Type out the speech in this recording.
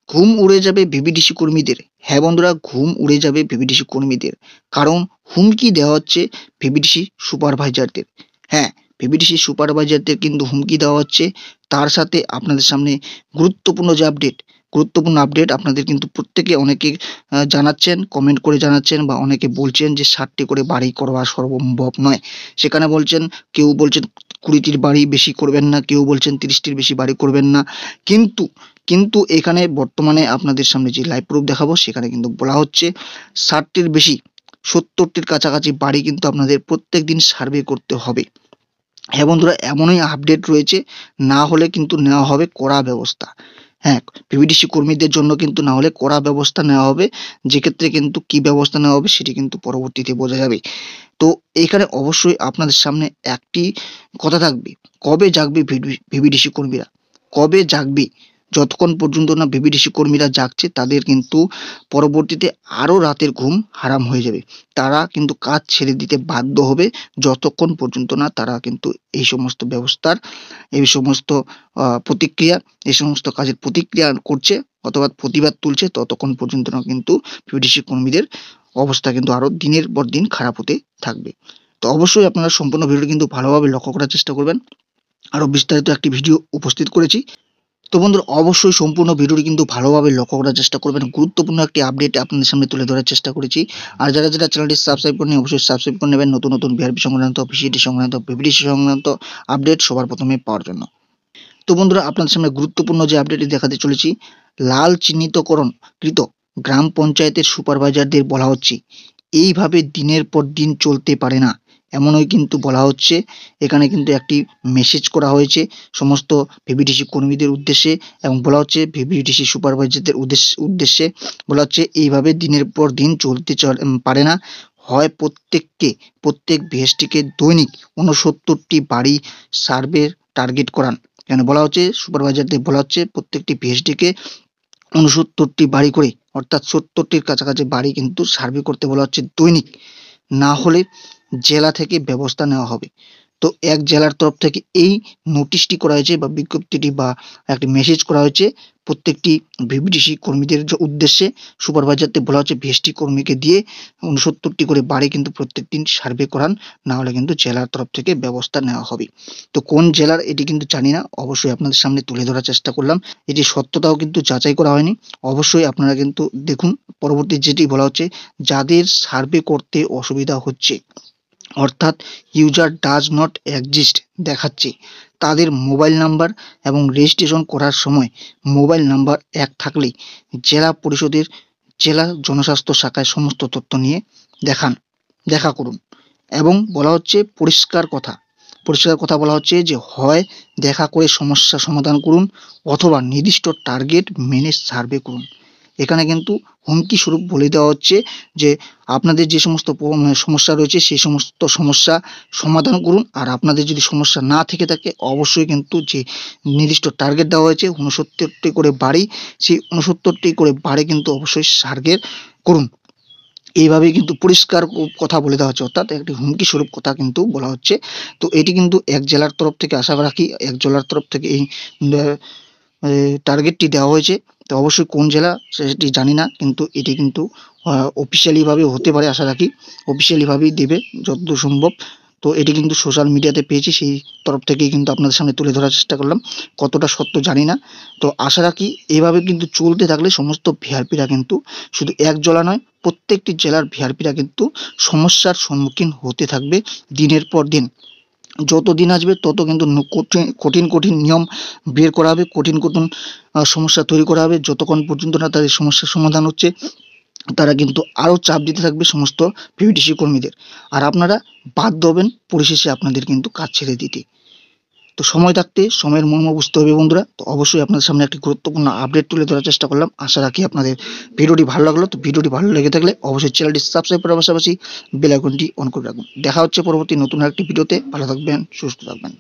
ঘুম উড়ে যাবে ভিভিডিসি কর্মীদের। হ্যাঁ বন্ধুরা, ঘুম উড়ে যাবে ভিভিডিসি কর্মীদের। কারণ হুমকি দেওয়া হচ্ছে ভিভিডিসি সুপারভাইজারদের। হ্যাঁ, ভিভিডিসি সুপারভাইজারদের কিন্তু হুমকি দেওয়া হচ্ছে। তার সাথে আপনাদের সামনে গুরুত্বপূর্ণ যে আপডেট, গুরুত্বপূর্ণ আপডেট আপনাদের কিন্তু প্রত্যেকে অনেকে জানাচ্ছেন, কমেন্ট করে জানাচ্ছেন বা অনেকে বলছেন যে 60টি করে বাড়ি করা সম্ভব নয়। সেখানে বলছেন, কেউ বলছেন 20টির বাড়ি বেশি করবেন না, কেউ বলছেন 30টির বেশি বাড়ি করবেন না। কিন্তু কিন্তু এখানে বর্তমানে আপনাদের সামনে যে লাইভ প্রুফ দেখাবো সেখানে কিন্তু বলা হচ্ছে 60টির বেশি, 70টির কাছাকাছি বাড়ি কিন্তু আপনাদের প্রত্যেকদিন সার্ভে করতে হবে। হ্যাঁ বন্ধুরা, এমনই আপডেট রয়েছে। না হলে কিন্তু নেওয়া হবে কড়া ব্যবস্থা। হ্যাঁ, পিভিডিসি কর্মীদের জন্য কিন্তু না হলে কড়া ব্যবস্থা নেওয়া হবে। যেক্ষেত্রে কিন্তু কি ব্যবস্থা নেওয়া হবে সেটি কিন্তু পরবর্তীতে বোঝা যাবে। তো এখানে অবশ্যই আপনাদের সামনে একটি কথা থাকবে, কবে জাগবে ভিভিডিসি কর্মীরা? কবে জাগবে? যতক্ষণ পর্যন্ত না ভিভিডিসি কর্মীরা জাগছে তাদের কিন্তু পরবর্তীতে আরও রাতের ঘুম হারাম হয়ে যাবে। তারা কিন্তু কাজ ছেড়ে দিতে বাধ্য হবে যতক্ষণ পর্যন্ত না তারা কিন্তু এই সমস্ত ব্যবস্থার, এই সমস্ত প্রতিক্রিয়া, এই সমস্ত কাজের প্রতিক্রিয়া করছে অথবা প্রতিবাদ তুলছে, ততক্ষণ পর্যন্ত না কিন্তু ভিভিডিসি কর্মীদের অবস্থা কিন্তু আরও দিনের পর দিন খারাপ হতে থাকবে। তো অবশ্যই আপনারা সম্পূর্ণ ভিডিওটি কিন্তু ভালোভাবে লক্ষ্য করার চেষ্টা করবেন। আরও বিস্তারিত একটি ভিডিও উপস্থিত করেছি। তো বন্ধুরা, অবশ্যই সম্পূর্ণ ভিডিওটি কিন্তু ভালোভাবে লক্ষ্য করার চেষ্টা করবেন। গুরুত্বপূর্ণ একটি আপডেট আপনাদের সামনে তুলে ধরার চেষ্টা করেছি। আর যারা চ্যানেলটি সাবস্ক্রাইব করেনি অবশ্যই সাবস্ক্রাইব করে নেবেন, নতুন নতুন বিআরপি সংক্রান্ত, ভিসিডি সংক্রান্ত, ভিভিডিসি সংক্রান্ত আপডেট সবার প্রথমে পাওয়ার জন্য। তো বন্ধুরা, আপনাদের সামনে গুরুত্বপূর্ণ যে আপডেটটি দেখাতে চলেছি, লাল চিহ্নিতকরণকৃত গ্রাম পঞ্চায়েতের সুপারভাইজারদের বলা হচ্ছে এইভাবে দিনের পর দিন চলতে পারে না। এমনই কিন্তু বলা হচ্ছে। এখানে কিন্তু একটি মেসেজ করা হয়েছে সমস্ত ভিভিডিসি কর্মীদের উদ্দেশ্যে এবং বলা হচ্ছে ভিভিডিসি সুপারভাইজারদের উদ্দেশ্যে বলা হচ্ছে এইভাবে দিনের পর দিন চলতে পারে না। হয় প্রত্যেক ভিএসটিকে দৈনিক 69টি বাড়ি সার্ভের টার্গেট করান। এখানে বলা হচ্ছে সুপারভাইজারদের বলা হচ্ছে প্রত্যেকটি ভিএসডিকে 69টি বাড়ি করে, অর্থাৎ 70টির কাছাকাছি বাড়ি কিন্তু সার্ভে করতে বলা হচ্ছে দৈনিক। না হলে জেলা থেকে ব্যবস্থা নেওয়া হবে। তো এক জেলার তরফ থেকে এই নোটিশটি করা হয়েছে বা বিজ্ঞপ্তিটি বা একটি মেসেজ করা হয়েছে প্রত্যেকটি ভিভিডিসি কর্মীদের উদ্দেশ্যে। সুপারভাইজারদের বলা হচ্ছে ভিএসটি কর্মীকে দিয়ে 69টি করে বাড়ি কিন্তু প্রত্যেক দিন সার্ভে করান, না হলে কিন্তু জেলার তরফ থেকে ব্যবস্থা নেওয়া হবে। তো কোন জেলার এটি কিন্তু জানি না, অবশ্যই আপনাদের সামনে তুলে ধরার চেষ্টা করলাম। এটি সত্যতাও কিন্তু যাচাই করা হয়নি। অবশ্যই আপনারা কিন্তু দেখুন। পরবর্তী যেটি বলা হচ্ছে, যাদের সার্ভে করতে অসুবিধা হচ্ছে অর্থাৎ ইউজার ডাজ নট এক্সিস্ট দেখাচ্ছে, তাদের মোবাইল নাম্বার এবং রেজিস্ট্রেশন করার সময় মোবাইল নাম্বার এক থাকলেই জেলা পরিষদের জেলা জনস্বাস্থ্য শাখায় সমস্ত তথ্য নিয়ে দেখা করুন। এবং বলা হচ্ছে পরিষ্কার কথা বলা হচ্ছে যে হয় দেখা করে সমস্যা সমাধান করুন অথবা নির্দিষ্ট টার্গেট মেনে সার্ভে করুন। এখানে কিন্তু হুমকি স্বরূপ বলে দেওয়া হচ্ছে যে আপনাদের যে সমস্ত সমস্যা রয়েছে সেই সমস্ত সমস্যা সমাধান করুন। আর আপনাদের যদি সমস্যা না থেকে থাকে অবশ্যই কিন্তু যে নির্দিষ্ট টার্গেট দেওয়া হয়েছে 69টি করে বাড়ি, সেই 69টি করে বাড়ি কিন্তু অবশ্যই সার্ভে করুন। এইভাবেই কিন্তু পরিষ্কার কথা বলে দেওয়া হচ্ছে, অর্থাৎ একটি হুমকি স্বরূপ কথা কিন্তু বলা হচ্ছে। তো এটি কিন্তু এক জেলার তরফ থেকে আশা রাখি এক জেলার তরফ থেকে এই টার্গেটটি দেওয়া হয়েছে। তো অবশ্যই কোন জেলা সেটি জানি না, কিন্তু এটি কিন্তু অফিসিয়ালিভাবে হতে পারে আশা রাখি। অফিসিয়ালিভাবেই দেবে যতদূর সম্ভব। তো এটি কিন্তু সোশ্যাল মিডিয়াতে পেয়েছি, সেই তরফ থেকেই কিন্তু আপনাদের সামনে তুলে ধরার চেষ্টা করলাম। কতটা সত্য জানি না। তো আশা রাখি এভাবে কিন্তু চলতে থাকলে সমস্ত ভিআরপিরা কিন্তু শুধু এক জেলা নয় প্রত্যেকটি জেলার ভিআরপিরা কিন্তু সমস্যার সম্মুখীন হতে থাকবে দিনের পর দিন। যত দিন আসবে তত কিন্তু কঠিন নিয়ম বের করা হবে, কঠিন সমস্যা তৈরি করা হবে। যতক্ষণ পর্যন্ত না তাদের সমস্যার সমাধান হচ্ছে তারা কিন্তু আরও চাপ দিতে থাকবে সমস্ত ভিভিডিসি কর্মীদের। আর আপনারা বাধ্য হবেন পরিশেষে আপনাদের কিন্তু কাজ ছেড়ে দিতে। তো সময় থাকতে সময়ের মর্ম বুঝতে হবে বন্ধুরা। তো অবশ্যই আপনাদের সামনে একটি গুরুত্বপূর্ণ আপডেট তুলে ধরার চেষ্টা করলাম। আশা রাখি আপনাদের ভিডিওটি ভালো লাগলো। তো ভিডিওটি ভালো লেগে থাকলে অবশ্যই চ্যানেলটি সাবস্ক্রাইব করার পাশাপাশি বেল আইকনটি অন করে রাখুন। দেখা হচ্ছে পরবর্তী নতুন একটি ভিডিওতে। ভালো থাকবেন, সুস্থ থাকবেন।